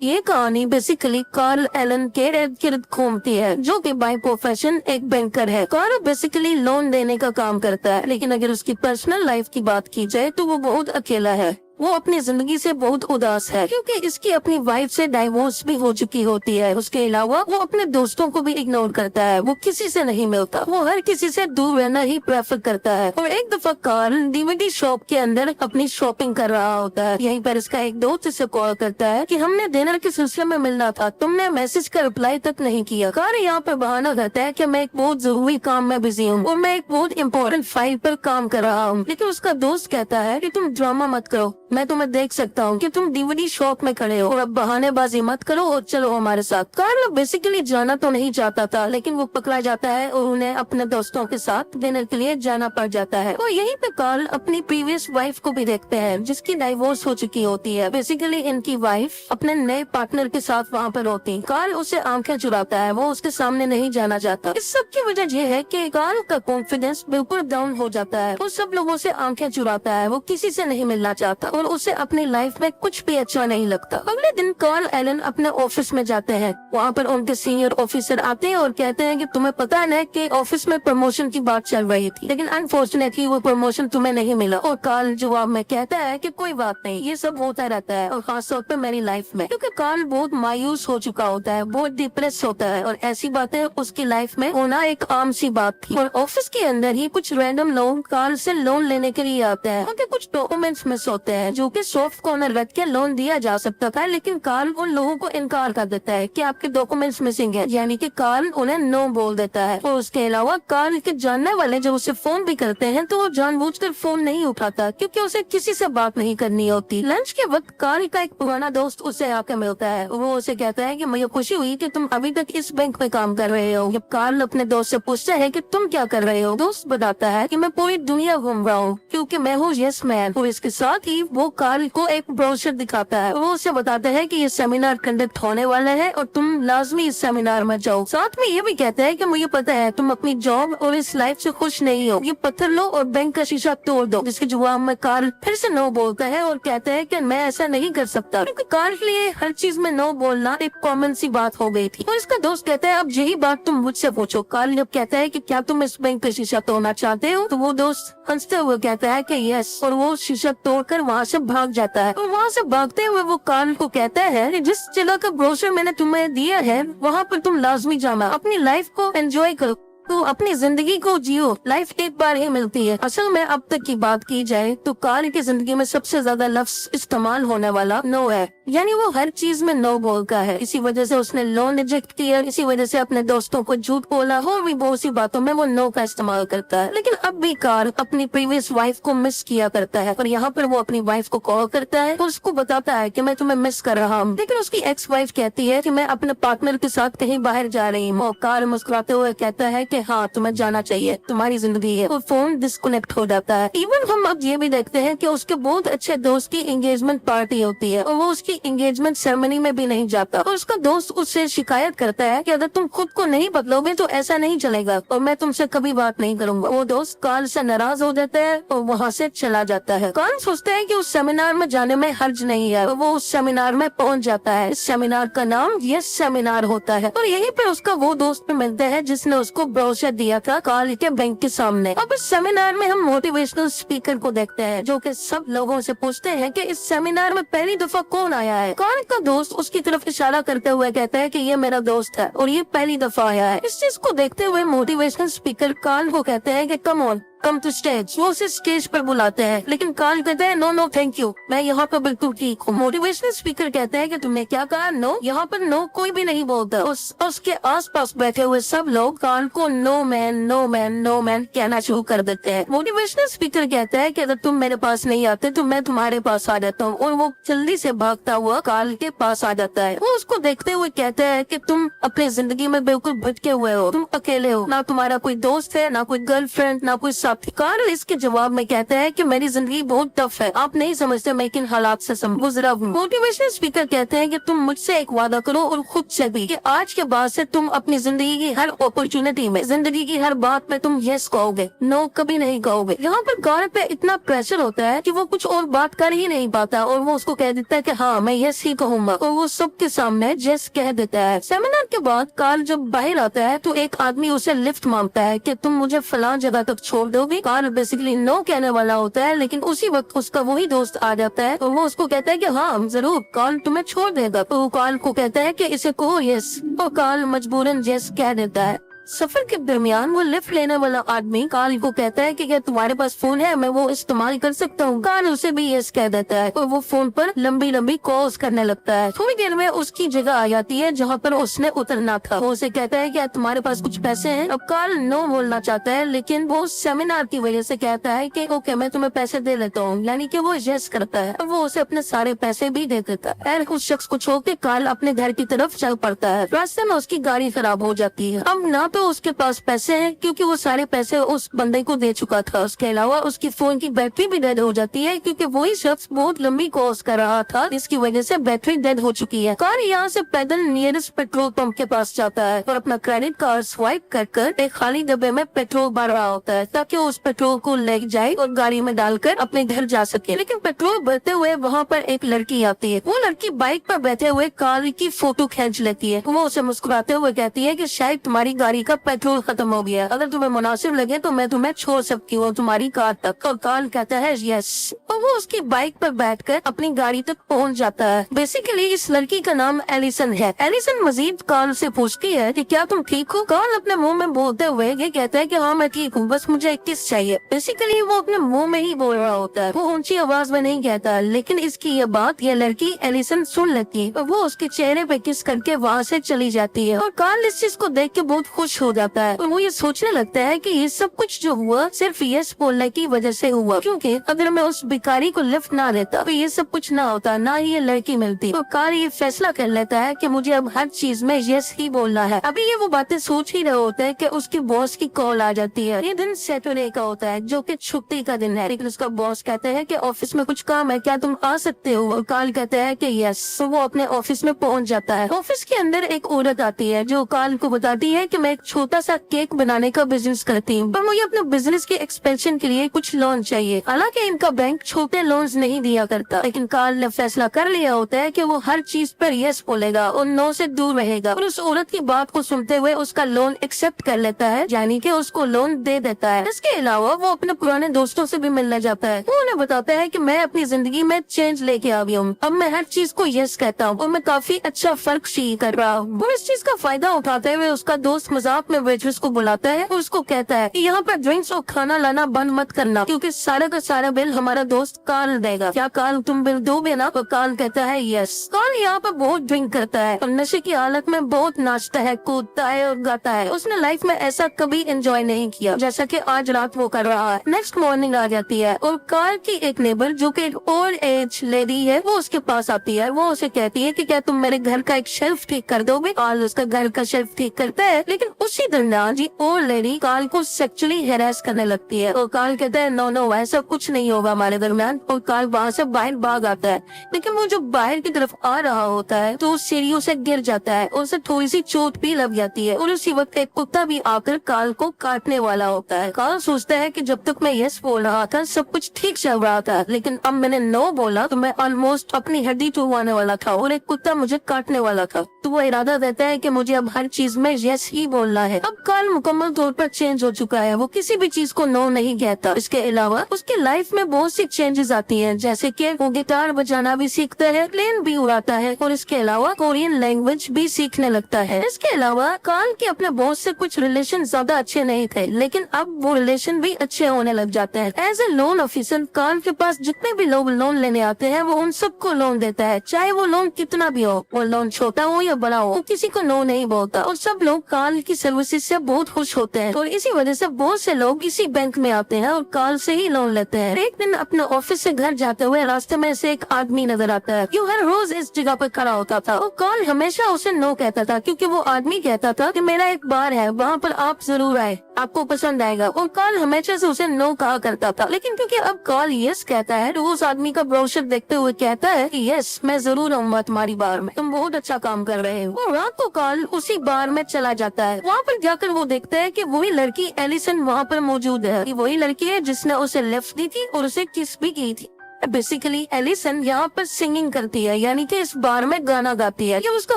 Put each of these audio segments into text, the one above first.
ये कहानी basically Karl Elon के इर्द गिर्द घूमती है, जो कि बाय प्रोफेशन एक बैंकर है। कार्ल बेसिकली लोन देने का काम करता है, लेकिन अगर उसकी पर्सनल लाइफ की बात की जाए तो वो बहुत अकेला है। वो अपनी जिंदगी से बहुत उदास है, क्योंकि इसकी अपनी वाइफ से डाइवोर्स भी हो चुकी होती है। उसके अलावा वो अपने दोस्तों को भी इग्नोर करता है, वो किसी से नहीं मिलता, वो हर किसी से दूर रहना ही प्रेफर करता है। और एक दफा कार्ल डीवीडी शॉप के अंदर अपनी शॉपिंग कर रहा होता है। यहीं पर इसका एक दोस्त इसे कॉल करता है कि हमने डिनर के सिलसिले में मिलना था, तुमने मैसेज का रिप्लाई तक नहीं किया। कार्ल यहाँ पर बहाना करता है कि मैं एक बहुत जरूरी काम में बिजी हूँ और मैं एक बहुत इम्पोर्टेंट फाइल पर काम कर रहा हूँ। लेकिन उसका दोस्त कहता है कि तुम ड्रामा मत करो, मैं तुम्हें देख सकता हूँ कि तुम डीवीडी शॉप में खड़े हो और अब बहानेबाजी मत करो और चलो हमारे साथ। कार्ल बेसिकली जाना तो नहीं चाहता था, लेकिन वो पकड़ा जाता है और उन्हें अपने दोस्तों के साथ डिनर के लिए जाना पड़ जाता है। और यहीं पे कार्ल अपनी प्रीवियस वाइफ को भी देखते हैं, जिसकी डाइवोर्स हो चुकी होती है। बेसिकली इनकी वाइफ अपने नए पार्टनर के साथ वहाँ पर होती है। कार्ल उसे आंखें चुराता है, वो उसके सामने नहीं जाना चाहता। इस सब की वजह यह है कि कार्ल का कॉन्फिडेंस बिल्कुल डाउन हो जाता है। वो सब लोगों से आंखें चुराता है, वो किसी से नहीं मिलना चाहता और उसे अपनी लाइफ में कुछ भी अच्छा नहीं लगता। अगले दिन कार्ल एलन अपने ऑफिस में जाते हैं। वहाँ पर उनके सीनियर ऑफिसर आते हैं और कहते हैं कि तुम्हें पता है कि ऑफिस में प्रमोशन की बात चल रही थी, लेकिन अनफॉर्चुनेटली वो प्रमोशन तुम्हें नहीं मिला। और कार्ल जवाब में कहता है कि कोई बात नहीं, ये सब होता रहता है, और खास तौर पे मेरी लाइफ में। क्योंकि कार्ल बहुत मायूस हो चुका होता है, बहुत डिप्रेस होता है, और ऐसी बातें उसकी लाइफ में होना एक आम सी बात थी। और ऑफिस के अंदर ही कुछ रैंडम लोग कार्ल से लोन लेने के लिए आते हैं। उनके कुछ डॉक्यूमेंट्स मिस होते हैं, जो कि सॉफ्ट कॉर्नर रख के लोन दिया जा सकता था, लेकिन कार्ल उन लोगों को इनकार कर देता है कि आपके डॉक्यूमेंट्स मिसिंग है, यानी कि कार्ल उन्हें नो बोल देता है। और उसके अलावा कार्ल के जानने वाले जब उसे फोन भी करते हैं तो वो जानबूझकर फोन नहीं उठाता, क्योंकि उसे किसी से बात नहीं करनी होती। लंच के वक्त कार्ल का एक पुराना दोस्त उसे आके मिलता है। वो उसे कहता है कि मुझे खुशी हुई कि तुम अभी तक इस बैंक में काम कर रहे हो। जब कार्ल अपने दोस्त से पूछता है कि तुम क्या कर रहे हो, दोस्त बताता है कि मैं पूरी दुनिया घूम रहा हूँ, क्योंकि मैं हूँ यस मैन। और इसके साथ ही वो कार्ल को एक ब्रोशर दिखाता है। वो उसे बताता है कि ये सेमिनार कंडक्ट होने वाला है और तुम लाजमी इस सेमिनार में जाओ। साथ में ये भी कहता है कि मुझे पता है तुम अपनी जॉब और इस लाइफ से खुश नहीं हो, ये पत्थर लो और बैंक का शीशा तोड़ दो। जिसके जवाब में कार्ल फिर से नो बोलता है और कहता है कि मैं ऐसा नहीं कर सकता, क्योंकि कार्ल के लिए हर चीज में नो बोलना एक कॉमन सी बात हो गई थी। और इसका दोस्त कहता है अब यही बात तुम मुझसे पूछो। कार्ल जब कहता है कि क्या तुम इस बैंक का शीशा तोड़ना चाहते हो, तो वो दोस्त हंसते हुए कहता है कि यस, और वो शीशा तोड़कर वहाँ से भाग जाता है। और वहाँ से भागते हुए वो कार्ल को कहता है कि जिस जगह का ब्रोशर मैंने तुम्हें दिया है वहाँ पर तुम लाजमी जाना, अपनी लाइफ को एंजॉय करो, तो अपनी जिंदगी को जियो, लाइफ एक बार ही मिलती है। असल में अब तक की बात की जाए तो कार्ल की जिंदगी में सबसे ज्यादा लफ्ज इस्तेमाल होने वाला नो है, यानी वो हर चीज में नो बोलता है। इसी वजह से उसने लोन रिजेक्ट किया, इसी वजह से अपने दोस्तों को झूठ बोला, और भी बहुत सी बातों में वो नो का इस्तेमाल करता है। लेकिन अब भी कार्ल अपनी प्रीवियस वाइफ को मिस किया करता है, और यहाँ पर वो अपनी वाइफ को कॉल करता है और उसको बताता है कि मैं तुम्हें मिस कर रहा हूँ। लेकिन उसकी एक्स वाइफ कहती है कि मैं अपने पार्टनर के साथ कहीं बाहर जा रही हूँ, और कार्ल मुस्कुराते हुए कहता है कि हाँ तुम्हें जाना चाहिए, तुम्हारी जिंदगी है। और फोन डिस्कनेक्ट हो जाता है। इवन हम अब ये भी देखते हैं कि उसके बहुत अच्छे दोस्त की एंगेजमेंट पार्टी होती है और वो उसकी एंगेजमेंट सेरेमनी में भी नहीं जाता। और उसका दोस्त उससे शिकायत करता है कि अगर तुम खुद को नहीं बदलोगे तो ऐसा नहीं चलेगा और मैं तुमसे कभी बात नहीं करूंगा। वो दोस्त कार्ल से नाराज हो जाता है और वहाँ से चला जाता है। कार्ल सोचता है कि उस सेमिनार में जाने में हर्ज नहीं है, और वो उस सेमिनार में पहुँच जाता है। इस सेमिनार का नाम यस सेमिनार होता है, और यहीं पर उसका वो दोस्त भी मिलता है जिसने उसको ब्रोशर दिया था कार्ल के बैंक के सामने। अब इस सेमिनार में हम मोटिवेशनल स्पीकर को देखते हैं, जो कि सब लोगों से पूछते हैं कि इस सेमिनार में पहली दफा कौन आया है। कार्ल का दोस्त उसकी तरफ इशारा करते हुए कहता है कि ये मेरा दोस्त है और ये पहली दफा आया है। इस चीज को देखते हुए मोटिवेशनल स्पीकर कार्ल को कहते हैं कि come on come to stage. वो उसे स्टेज पर बुलाते हैं, लेकिन कार्ल कहते हैं नो नो थैंक यू, मैं यहाँ पर बिल्कुल ठीक हूँ। मोटिवेशनल स्पीकर कहते हैं कि तुमने क्या कहा, नो, यहाँ पर नो कोई भी नहीं बोलता। उसके आसपास बैठे हुए सब लोग कार्ल को no man no man no man कहना शुरू कर देते हैं। मोटिवेशनल स्पीकर कहता है कि अगर तुम मेरे पास नहीं आते तो मैं तुम्हारे पास आ जाता हूँ, और वो जल्दी से भागता हुआ कार्ल के पास आ जाता है। वो उसको देखते हुए कहता है कि तुम अपनी जिंदगी में बिल्कुल भटके हुए हो, तुम अकेले हो, ना तुम्हारा कोई दोस्त है, ना कोई गर्लफ्रेंड, ना कोई साथ थी। कार्ल इसके जवाब में कहता है कि मेरी जिंदगी बहुत टफ है, आप नहीं समझते मैं किन हालात से गुजरा हूँ। मोटिवेशनल स्पीकर कहते हैं कि तुम मुझसे एक वादा करो और खुद से भी, कि आज के बाद से तुम अपनी जिंदगी की हर अपॉर्चुनिटी में, जिंदगी की हर बात में तुम यस कहोगे, नो कभी नहीं कहोगे। यहाँ पर कार्ल पे इतना प्रेशर होता है कि वो कुछ और बात कर ही नहीं पाता और वो उसको कह देता है कि हाँ मैं यस ही कहूंगा, और वो सबके सामने यस कह देता है। सेमिनार के बाद कार्ल जब बाहर आता है तो एक आदमी उसे लिफ्ट मांगता है कि तुम मुझे फलां जगह तक छोड़ दोगे। कार्ल बेसिकली नो कहने वाला होता है, लेकिन उसी वक्त उसका वही दोस्त आ जाता है और वो उसको कहता है कि हाँ जरूर, कार्ल तुम्हें छोड़ देगा। तो वो कार्ल को कहता है कि इसे कहो यस, और कार्ल मजबूरन यस कह देता है। सफर के दरमियान वो लिफ्ट लेने वाला आदमी कार्ल को कहता है कि क्या तुम्हारे पास फोन है, मैं वो इस्तेमाल कर सकता हूँ। कार्ल उसे भी यस कह देता है और वो फोन पर लंबी लंबी कॉल्स करने लगता है। थोड़ी देर में उसकी जगह आ जाती है जहाँ पर उसने उतरना था। वो उसे कहता है क्या तुम्हारे पास कुछ पैसे हैं। अब कार्ल नो बोलना चाहता है, लेकिन वो सेमिनार की वजह से कहता है कि ओके मैं तुम्हें पैसे दे लेता हूँ, यानी कि वो यस करता है और वो उसे अपने सारे पैसे भी दे देता है। उस शख्स को छोड़ के कार्ल अपने घर की तरफ चल पड़ता है। रास्ते में उसकी गाड़ी खराब हो जाती है। अब ना तो उसके पास पैसे हैं क्योंकि वो सारे पैसे उस बंदे को दे चुका था, उसके अलावा उसकी फोन की बैटरी भी डेड हो जाती है क्योंकि वही शख्स बहुत लंबी कॉल्स कर रहा था जिसकी वजह से बैटरी डेड हो चुकी है। कार यहाँ से पैदल नियरेस्ट पेट्रोल पंप के पास जाता है और अपना क्रेडिट कार्ड स्वाइप कर एक खाली डब्बे में पेट्रोल भर रहा होता है ताकि वो उस पेट्रोल को ले जाए और गाड़ी में डालकर अपने घर जा सके। लेकिन पेट्रोल भरते हुए वहाँ पर एक लड़की आती है। वो लड़की बाइक पर बैठे हुए कार की फोटो खींच लेती है। वो उसे मुस्कुराते हुए कहती है कि शायद तुम्हारी गाड़ी का पेट्रोल खत्म हो गया, अगर तुम्हें मुनासिब लगे तो मैं तुम्हें छोड़ सकती हूँ तुम्हारी कार तक। और कार्ल कहता है यस, और वो उसकी बाइक पर बैठकर अपनी गाड़ी तक पहुँच जाता है। बेसिकली इस लड़की का नाम एलिसन है। एलिसन मजीद कार्ल से पूछती है कि क्या तुम ठीक हो। कार्ल अपने मुंह में बोलते हुए ये कहता है कि हाँ मैं ठीक हूँ, बस मुझे एक किस चाहिए। बेसिकली वो अपने मुंह में ही बोल रहा होता है, वो ऊंची आवाज में नहीं कहता, लेकिन इसकी ये बात ये लड़की एलिसन सुन लेती है और वो उसके चेहरे पे किस करके वहाँ से चली जाती है। और कार्ल इस चीज को देख के बहुत खुश हो जाता है और वो ये सोचने लगता है कि ये सब कुछ जो हुआ सिर्फ यस बोलने की वजह से हुआ, क्योंकि अगर मैं उस भिखारी को लिफ्ट ना देता तो ये सब कुछ ना होता, ना ही ये लड़की मिलती। तो कार्ल ये फैसला कर लेता है कि मुझे अब हर चीज में यस ही बोलना है। अभी ये वो बातें सोच ही रहे होता है कि उसके बॉस की कॉल आ जाती है। ये दिन सैटरडे का होता है जो कि छुट्टी का दिन है, लेकिन उसका बॉस कहता है कि ऑफिस में कुछ काम है, क्या तुम आ सकते हो। और कार्ल कहता है कि यस, तो वो अपने ऑफिस में पहुंच जाता है। ऑफिस के अंदर एक औरत आती है जो कार्ल को बताती है कि मैं एक छोटा सा केक बनाने का बिजनेस करती हूँ, पर मुझे अपने बिजनेस के एक्सपेंशन के लिए कुछ लोन चाहिए। हालांकि इनका बैंक छोटे लोन्स नहीं दिया करता, लेकिन कार्ल ने फैसला कर लिया होता है कि वो हर चीज पर यस बोलेगा और नो से दूर रहेगा। और उस औरत की बात को सुनते हुए उसका लोन एक्सेप्ट कर लेता है, यानी कि उसको लोन दे देता है। इसके अलावा वो अपने पुराने दोस्तों से भी मिलने जाता है। वो उन्हें बताता है कि मैं अपनी जिंदगी में चेंज लेके आ गया हूँ, अब मैं हर चीज को यस कहता हूँ और मैं काफी अच्छा फर्क सी कर रहा हूँ। और इस चीज का फायदा उठाते हुए उसका दोस्त मजाक में वेट्रेस को बुलाता है और उसको कहता है कि यहाँ पर ड्रिंक्स और खाना लाना बंद मत करना क्योंकि सारा का सारा बिल हमारा दोस्त कार्ल देगा। क्या कार्ल तुम बिल दोगे ना। तो कार्ल कहता है यस। कार्ल यहाँ पर बहुत ड्रिंक करता है और नशे की हालत में बहुत नाचता है, कूदता है और गाता है। उसने लाइफ में ऐसा कभी एंजॉय नहीं किया जैसा कि आज रात वो कर रहा है। नेक्स्ट मॉर्निंग आ जाती है और कार्ल की एक नेबर जो कि एक ओल्ड एज लेडी है वो उसके पास आती है। वो उसे कहती है कि क्या तुम मेरे घर का एक शेल्फ ठीक कर दोगे। कार्ल उसका घर का शेल्फ ठीक करता है, लेकिन उसी दरमियान जी ओल्ड लेडी कार्ल को सेक्सुअली हैरेस करने लगती है। और कार्ल कहता है नो नो ऐसा कुछ नहीं होगा हमारे दरमियान। और कार्ल वहाँ से बाहर भाग आता है, लेकिन वो जो बाहर की तरफ आ रहा होता है तो सीढ़ियों से गिर जाता है और उसे थोड़ी सी चोट भी लग जाती है। और उसी वक्त एक कुत्ता भी आकर कार्ल को काटने वाला होता है। कार्ल सोचता है कि जब तक मैं यस बोल रहा था सब कुछ ठीक चल रहा था, लेकिन अब मैंने नो बोला तो मैं ऑलमोस्ट अपनी हड्डी टूटवाने वाला था और एक कुत्ता मुझे काटने वाला था। तो वो इरादा देता है कि मुझे अब हर चीज में यस ही बोलना है। अब कार्ल मुकम्मल तौर पर चेंज हो चुका है, वो किसी भी चीज को नो नहीं कहता। इसके अलावा उसके लाइफ में बहुत सी चेंजेस आती हैं, जैसे कि वो गिटार बजाना भी सीखता है, प्लेन भी उड़ाता है और इसके अलावा कोरियन लैंग्वेज भी सीखने लगता है। इसके अलावा कार्ल के अपने बॉस से कुछ रिलेशन ज्यादा अच्छे नहीं थे, लेकिन अब वो रिलेशन भी अच्छे होने लग जाते हैं। As a loan officer Carl के पास जितने भी लोग लोन लेने आते हैं वो उन सबको लोन देता है, चाहे वो लोन कितना भी हो, वो लोन छोटा हो या बड़ा हो, वो किसी को नो नहीं बोलता। और सब लोग कार्ल की सर्विसेज से बहुत खुश होते हैं और इसी वजह से बहुत से लोग इसी बैंक में आते हैं और कार्ल से ही लोन लेते हैं। एक दिन अपने ऑफिस से घर जाते हुए रास्ते में से एक आदमी नजर आता है जो हर रोज इस जगह पर खड़ा होता था और कार्ल हमेशा उसे नो कहता था क्योंकि वो आदमी कहता था कि मेरा एक बार है वहाँ पर आप जरूर आए। आपको पसंद आएगा। और कार्ल हमेशा से उसे नो कहा करता था, लेकिन क्योंकि अब कार्ल यस कहता है तो उस आदमी का ब्रोशर देखते हुए कहता है कि यस मैं जरूर आऊंगा तुम्हारी बार में, तुम बहुत अच्छा काम कर रहे हो। और रात को कार्ल उसी बार में चला जाता है। वहाँ पर जाकर वो देखता है कि वही लड़की एलिसन वहाँ पर मौजूद है। वही लड़की है जिसने उसे लिफ्ट दी थी और उसे किस भी की थी। बेसिकली एलिसन यहाँ पर सिंगिंग करती है, यानी कि इस बार में गाना गाती है। जब उसका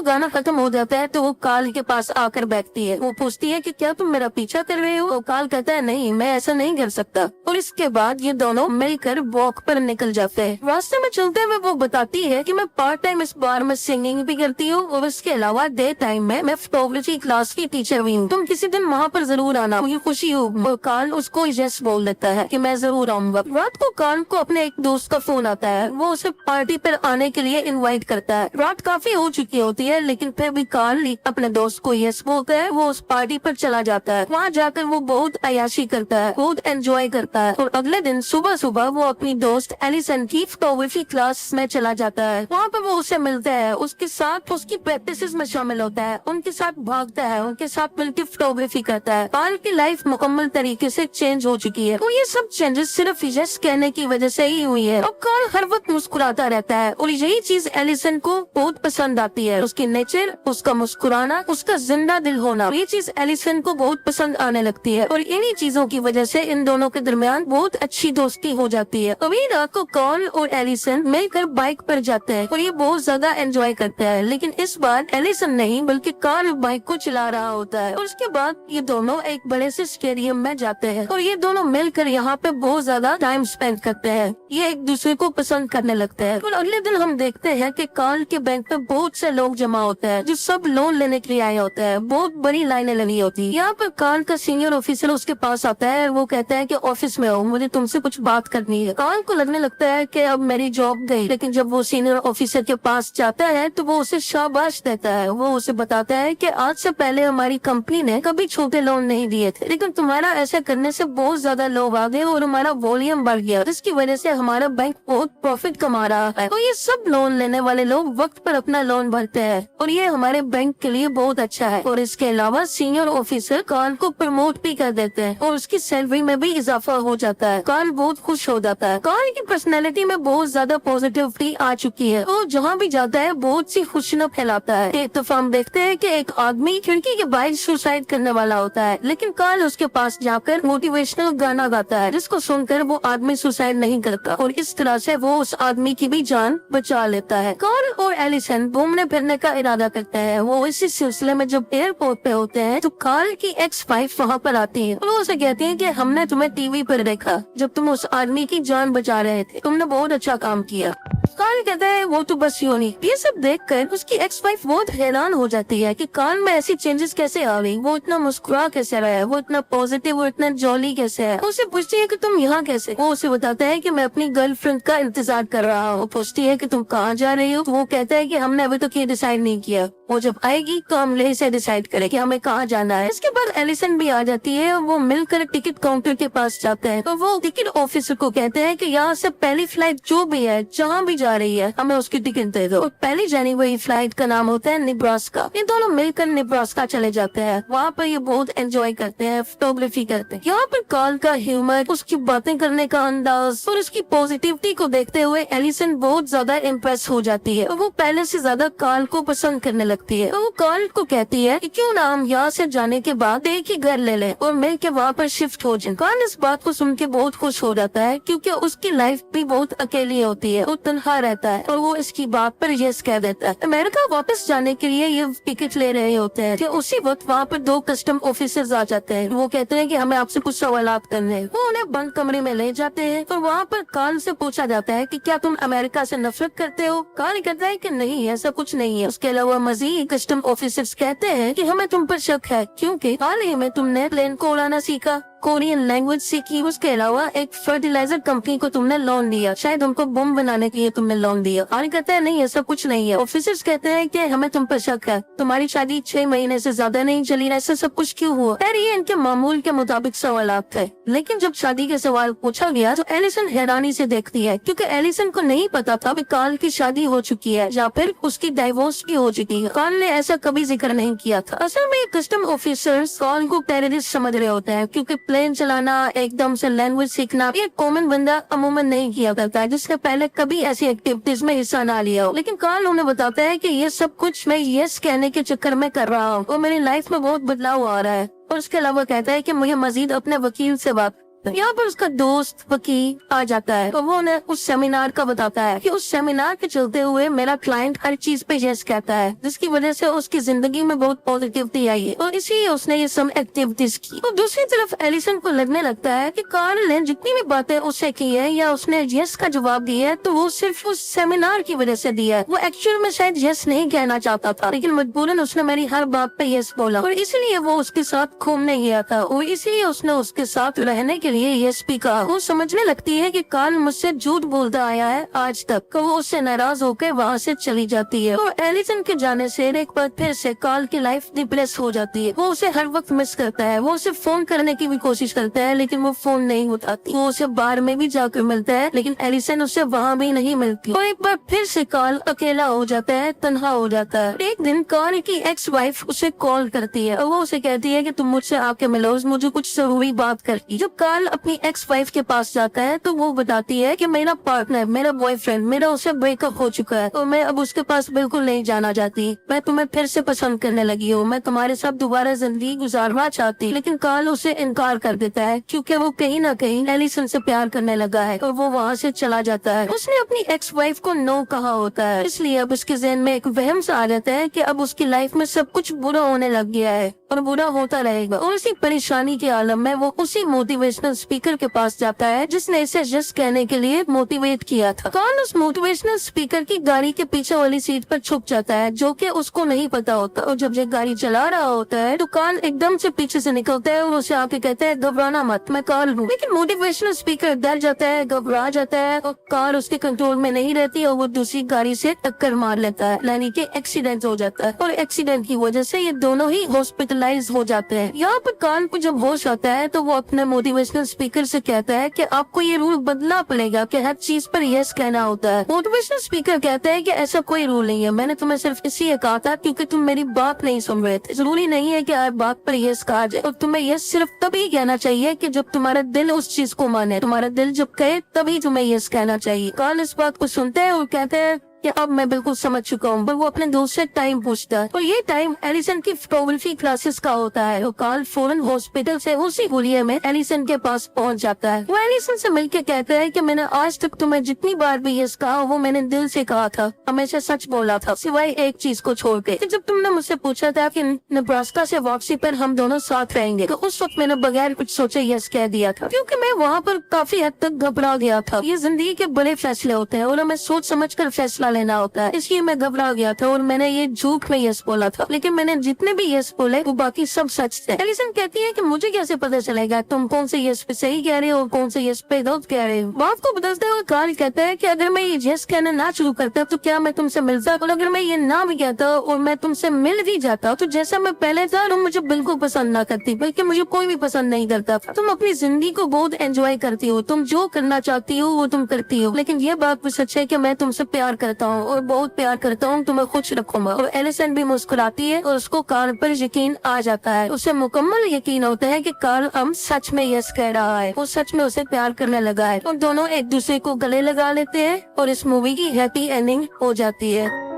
गाना खत्म हो जाता है तो वो कार्ल के पास आकर बैठती है। वो पूछती है कि क्या तुम मेरा पीछा कर रहे हो? तो कार्ल कहता है नहीं, मैं ऐसा नहीं कर सकता। और इसके बाद ये दोनों मिलकर वॉक पर निकल जाते हैं। रास्ते में चलते हुए वो बताती है कि मैं पार्ट टाइम इस बार में सिंगिंग भी करती हूँ और इसके अलावा डे टाइम में मैं फोटोग्राफी क्लास की टीचर भी हूँ। तुम किसी दिन वहाँ पर जरूर आना, मुझे खुशी हो। कार्ल उसको यस बोल देता है कि मैं जरूर आऊंगा। रात को कार्ल को अपने एक दोस्त का फोन आता है। वो उसे पार्टी पर आने के लिए इनवाइट करता है। रात काफी हो चुकी होती है, लेकिन फिर भी कार्ल अपने दोस्त को यस बोलता है। वो उस पार्टी पर चला जाता है। वहाँ जाकर वो बहुत अय्याशी करता है, बहुत एंजॉय करता है। और अगले दिन सुबह सुबह वो अपनी दोस्त एलिसन की फोटोग्राफी क्लास में चला जाता है। वहाँ पर वो उसे मिलता है, उसके साथ उसकी प्रैक्टिस में शामिल होता है, उनके साथ भागता है, उनके साथ मिलकर फोटोग्राफी करता है। कार्ल की लाइफ मुकम्मल तरीके से चेंज हो चुकी है। और ये सब चेंजेस सिर्फ यस कहने की वजह से ही हुई है। अब कार्ल हर वक्त मुस्कुराता रहता है और यही चीज एलिसन को बहुत पसंद आती है। उसकी नेचर, उसका मुस्कुराना, उसका जिंदा दिल होना, ये चीज एलिसन को बहुत पसंद आने लगती है। और इन्हीं चीजों की वजह से इन दोनों के दरमियान बहुत अच्छी दोस्ती हो जाती है। अभी रात को कार्ल और एलिसन मिलकर बाइक पर जाते हैं और ये बहुत ज्यादा एंजॉय करते हैं। लेकिन इस बार एलिसन नहीं बल्कि कार्ल बाइक को चला रहा होता है। और उसके बाद ये दोनों एक बड़े से स्टेडियम में जाते हैं और ये दोनों मिलकर यहाँ पे बहुत ज्यादा टाइम स्पेंड करते हैं। ये एक दूसरे को पसंद करने लगते हैं। और अगले दिन हम देखते हैं कि कार्ल के बैंक पे बहुत से लोग जमा होते हैं जो सब लोन लेने के लिए आए होते हैं। बहुत बड़ी लाइनें लगी होती है। यहाँ पर कार्ल का सीनियर ऑफिसर उसके पास आता है। वो कहता है कि ऑफिस में हो, मुझे तुमसे कुछ बात करनी है। कार्ल को लगने लगता है कि अब मेरी जॉब गई, लेकिन जब वो सीनियर ऑफिसर के पास जाता है तो वो उसे शाबाश देता है। वो उसे बताता है कि आज से पहले हमारी कंपनी ने कभी छोटे लोन नहीं दिए थे, लेकिन तुम्हारा ऐसा करने से बहुत ज्यादा लोग आ गए और हमारा वॉल्यूम बढ़ गया, जिसकी वजह से हमारा बैंक बहुत प्रॉफिट कमा रहा है। तो ये सब लोन लेने वाले लोग वक्त पर अपना लोन भरते हैं और ये हमारे बैंक के लिए बहुत अच्छा है। और इसके अलावा सीनियर ऑफिसर कार्ल को प्रमोट भी कर देते हैं और उसकी सैलरी में भी इजाफा हो जाता है। कार्ल बहुत खुश हो जाता है। कार्ल की पर्सनैलिटी में बहुत ज्यादा पॉजिटिविटी आ चुकी है और जहाँ भी जाता है बहुत सी खुशियाँ फैलाता है। एक दफा हम देखते हैं कि एक आदमी खिड़की के बाहर सुसाइड करने वाला होता है, लेकिन कार्ल उसके पास जाकर मोटिवेशनल गाना गाता है, जिसको सुनकर वो आदमी सुसाइड नहीं करता और इस तरह से वो उस आदमी की भी जान बचा लेता है। कार्ल और एलिसन घूमने फिरने का इरादा करते हैं। वो इसी सिलसिले में जब एयरपोर्ट पे होते हैं तो कार्ल की एक्स वाइफ वहाँ पर आती है और वो उसे कहती है कि हमने तुम्हें टीवी पर देखा जब तुम उस आदमी की जान बचा रहे थे, तुमने बहुत अच्छा काम किया। कार्ल कहता है वो तो बस यूं नहीं। ये सब देखकर उसकी एक्स वाइफ बहुत हैरान हो जाती है कि कार्ल में ऐसी चेंजेस कैसे आ गई, वो इतना मुस्कुरा कैसे रहा है, वो इतना पॉजिटिव और इतना जॉली कैसे है। उसे पूछती है कि तुम यहाँ कैसे। वो उसे बताता है कि मैं अपनी गर्लफ्रेंड का इंतजार कर रहा हूँ। पूछती है कि तुम कहाँ जा रही हो। वो कहता है कि हमने अभी तक ये डिसाइड नहीं किया, वो जब आएगी तो हम ले से डिसाइड करें कि हमें कहाँ जाना है। इसके बाद एलिसन भी आ जाती है और वो मिलकर टिकट काउंटर के पास जाते हैं। तो वो टिकट ऑफिसर को कहते हैं कि यहाँ से पहली फ्लाइट जो भी है, जहाँ भी जा रही है, हमें उसकी टिकट दे दो। और पहली जनवरी फ्लाइट का नाम होता है नेब्रास्का। ये दोनों मिलकर नेब्रास्का चले जाते हैं। वहाँ पर ये बहुत एंजॉय करते हैं, फोटोग्राफी करते हैं। यहाँ पर कार्ल का ह्यूमर, उसकी बातें करने का अंदाज और उसकी पॉजिटिविटी को देखते हुए एलिसन बहुत ज्यादा इम्प्रेस हो जाती है और वो पहले से ज्यादा कार्ल को पसंद करने लगती है। तो वो कार्ल को कहती है कि क्यों ना हम यहाँ से जाने के बाद एक ही घर ले लें और मिल के वहाँ पर शिफ्ट हो जाए। कार्ल इस बात को सुन के बहुत खुश हो जाता है क्योंकि उसकी लाइफ भी बहुत अकेली होती है, वो तन्हा रहता है और वो इसकी बात पर यस कह देता है। अमेरिका वापस जाने के लिए ये टिकट ले रहे होते हैं कि उसी वक्त वहाँ पर दो कस्टम ऑफिसर्स आ जाते हैं। वो कहते हैं कि हमें आपसे कुछ सवालात करने हैं। वो उन्हें बंद कमरे में ले जाते हैं और वहाँ पर कार्ल से पूछा जाता है कि क्या तुम अमेरिका से नफरत करते हो। कार्ल कहता है कि नहीं, ऐसा कुछ नहीं है। उसके अलावा मजीद कस्टम ऑफिसर्स कहते हैं कि हमें तुम पर शक है क्योंकि हाल ही में तुमने प्लेन को उड़ाना सीखा। कोरियन लैंग्वेज सीखी, उसके अलावा एक फर्टिलाइजर कंपनी को तुमने लोन दिया, शायद उनको बम बनाने के लिए तुमने लोन दिया। और कहता है नहीं ऐसा कुछ नहीं है। ऑफिसर्स कहते हैं कि हमें तुम पर शक है, तुम्हारी शादी 6 महीने से ज्यादा नहीं चली, ऐसा सब कुछ क्यों हुआ? खैर ये इनके मामूल के मुताबिक सवाल थे, लेकिन जब शादी के सवाल पूछा गया तो एलिसन हैरानी से देखती है, क्योंकि एलिसन को नहीं पता था कि कार्ल की शादी हो चुकी है या फिर उसकी डाइवोर्स भी हो चुकी है। कार्ल ने ऐसा कभी जिक्र नहीं किया था। असल में कस्टम ऑफिसर्स कार्ल को टेररिस्ट समझ रहे होते हैं, क्योंकि प्लेन चलाना, एकदम से लैंग्वेज सीखना ये कॉमन बंदा अमूमन नहीं किया करता है, जिसने पहले कभी ऐसी एक्टिविटीज में हिस्सा ना लिया हो। लेकिन कार्ल उन्हें बताता है कि ये सब कुछ मैं यस कहने के चक्कर में कर रहा हूँ और मेरी लाइफ में बहुत बदलाव आ रहा है। और उसके अलावा कहता है कि मुझे मजीद अपने वकील से बात। यहाँ पर उसका दोस्त वकील आ जाता है और वो उन्हें उस सेमिनार का बताता है कि उस सेमिनार के चलते हुए मेरा क्लाइंट हर चीज पे यस कहता है, जिसकी वजह से उसकी जिंदगी में बहुत पॉजिटिविटी आई है और इसीलिए उसने ये सब एक्टिविटीज की। और दूसरी तरफ एलिसन को लगने लगता है कि कार्ल ने जितनी भी बातें उससे की है या उसने यस का जवाब दिया है तो वो सिर्फ उस सेमिनार की वजह से दिया है। वो एक्चुअल में शायद यस नहीं कहना चाहता था, लेकिन मजबूरन उसने मेरी हर बात पे यस बोला और इसलिए वो उसके साथ घूमने गया था और इसीलिए उसने उसके साथ रहने के लिए यस भी कहा। वो समझने लगती है कि कार्ल मुझसे झूठ बोलता आया है आज तक, तो वो उससे नाराज होकर वहाँ से चली जाती है। और एलिसन के जाने से एक बार फिर से कार्ल की लाइफ डिप्रेस हो जाती है। वो उसे हर वक्त मिस करता है, वो उसे फोन करने की भी कोशिश करता है लेकिन वो फोन नहीं उठाती। वो उसे बार में भी जाकर मिलता है लेकिन एलिसन उससे वहाँ भी नहीं मिलती। और एक बार फिर से कार्ल अकेला हो जाता है, तन्हा हो जाता है। एक दिन कार्ल की एक्स वाइफ उसे कॉल करती है और वो उसे कहती है कि तुम मुझसे आके मिलो, मुझे कुछ जरूरी बात करनी। जब कार्ल अपनी एक्स वाइफ के पास जाता है तो वो बताती है कि मेरा पार्टनर, मेरा बॉयफ्रेंड, मेरा उससे ब्रेकअप हो चुका है और मैं अब उसके पास बिल्कुल नहीं जाना चाहती। मैं तुम्हें फिर से पसंद करने लगी हूँ, मैं तुम्हारे साथ दोबारा जिंदगी गुजारना चाहती। लेकिन कार्ल उसे इनकार कर देता है क्योंकि वो कहीं ना कहीं एलिसन से प्यार करने लगा है और वो वहाँ से चला जाता है। उसने अपनी एक्स वाइफ को नो कहा होता है, इसलिए अब उसके ज़हन में एक वहम सा आ जाता है कि अब उसकी लाइफ में सब कुछ बुरा होने लग गया है और बुरा होता रहेगा। और इसी परेशानी के आलम में वो उसी मोटिवेशनल स्पीकर के पास जाता है जिसने इसे जस्ट कहने के लिए मोटिवेट किया था। कार्ल उस मोटिवेशनल स्पीकर की गाड़ी के पीछे वाली सीट पर छुप जाता है, जो कि उसको नहीं पता होता। और जब ये गाड़ी चला रहा होता है तो कार्ल एकदम से पीछे से निकलता है और उसे आके कहता है घबराना मत, मैं कार्ल हूँ। लेकिन मोटिवेशनल स्पीकर डर जाता है, घबरा जाता है और कार उसके कंट्रोल में नहीं रहती और वो दूसरी गाड़ी से टक्कर मार लेता है, यानी कि एक्सीडेंट हो जाता है। और एक्सीडेंट की वजह से ये दोनों ही हॉस्पिटलाइज हो जाते हैं। यहाँ पर कार्ल को जब होश आता है तो वो अपने मोटिवेशनल स्पीकर से कहता है कि आपको ये रूल बदलना पड़ेगा कि हर चीज पर यस कहना होता है। मोटिवेशनल स्पीकर कहता है कि ऐसा कोई रूल नहीं है, मैंने तुम्हें सिर्फ इसलिए कहा था क्योंकि तुम मेरी बात नहीं सुन रहे थे। जरूरी नहीं है कि हर बात पर यस कहा जाए और तुम्हें यस सिर्फ तभी कहना चाहिए कि जब तुम्हारा दिल उस चीज को माने। तुम्हारा दिल जब कहे तभी तुम्हें यस कहना चाहिए। कार्ल इस बात को सुनते हैं और कहते हैं कि अब मैं बिल्कुल समझ चुका हूँ। पर वो अपने दोस्त से टाइम पूछता है और ये टाइम एलिसन की फोटोग्राफी क्लासेस का होता है। और कार्ल फौरन हॉस्पिटल से उसी हुलिये में एलिसन के पास पहुँच जाता है। वो एलिसन से मिलके कहता है कि मैंने आज तक तुम्हें जितनी बार भी यस कहा वो मैंने दिल से कहा था, हमेशा सच बोला था, सिवाय एक चीज को छोड़ के। जब तुमने मुझसे पूछा था कि नेब्रास्का से वापसी पर हम दोनों साथ रहेंगे तो उस वक्त मैंने बगैर कुछ सोचे यस कह दिया था, क्योंकि मैं वहाँ पर काफी हद तक घबरा गया था। ये जिंदगी के बड़े फैसले होते हैं और हमें सोच समझ कर फैसला लेना होता है, इसलिए मैं घबरा गया था और मैंने ये झूठ में यस बोला था। लेकिन मैंने जितने भी यस बोले वो बाकी सब सच थे। एलिसन कहती है कि मुझे कैसे पता चलेगा तुम कौन से यस पे सही कह रहे हो और कौन से यस पे गलत कह रहे हो। बात को बदलते हुए कार्ल कहता है कि अगर मैं ये यस कहना ना शुरू करता तो क्या मैं तुमसे मिलता, और अगर मैं ये ना भी कहता और मैं तुमसे मिल भी जाता तो जैसा मैं पहले था तुम मुझे बिल्कुल पसंद ना करती, बल्कि मुझे कोई भी पसंद नहीं करता। तुम अपनी जिंदगी को बहुत एंजॉय करती हो, तुम जो करना चाहती हो वो तुम करती हो। लेकिन ये बात भी सच है कि मैं तुमसे प्यार करता हूँ और बहुत प्यार करता हूँ, तुम्हें खुश रखूंगा। और एलिसन भी मुस्कुराती है और उसको कार्ल पर यकीन आ जाता है। उसे मुकम्मल यकीन होता है कि कार्ल अब सच में यस कह रहा है, वो सच में उसे प्यार करने लगा है। और दोनों एक दूसरे को गले लगा लेते हैं और इस मूवी की हैप्पी एंडिंग हो जाती है।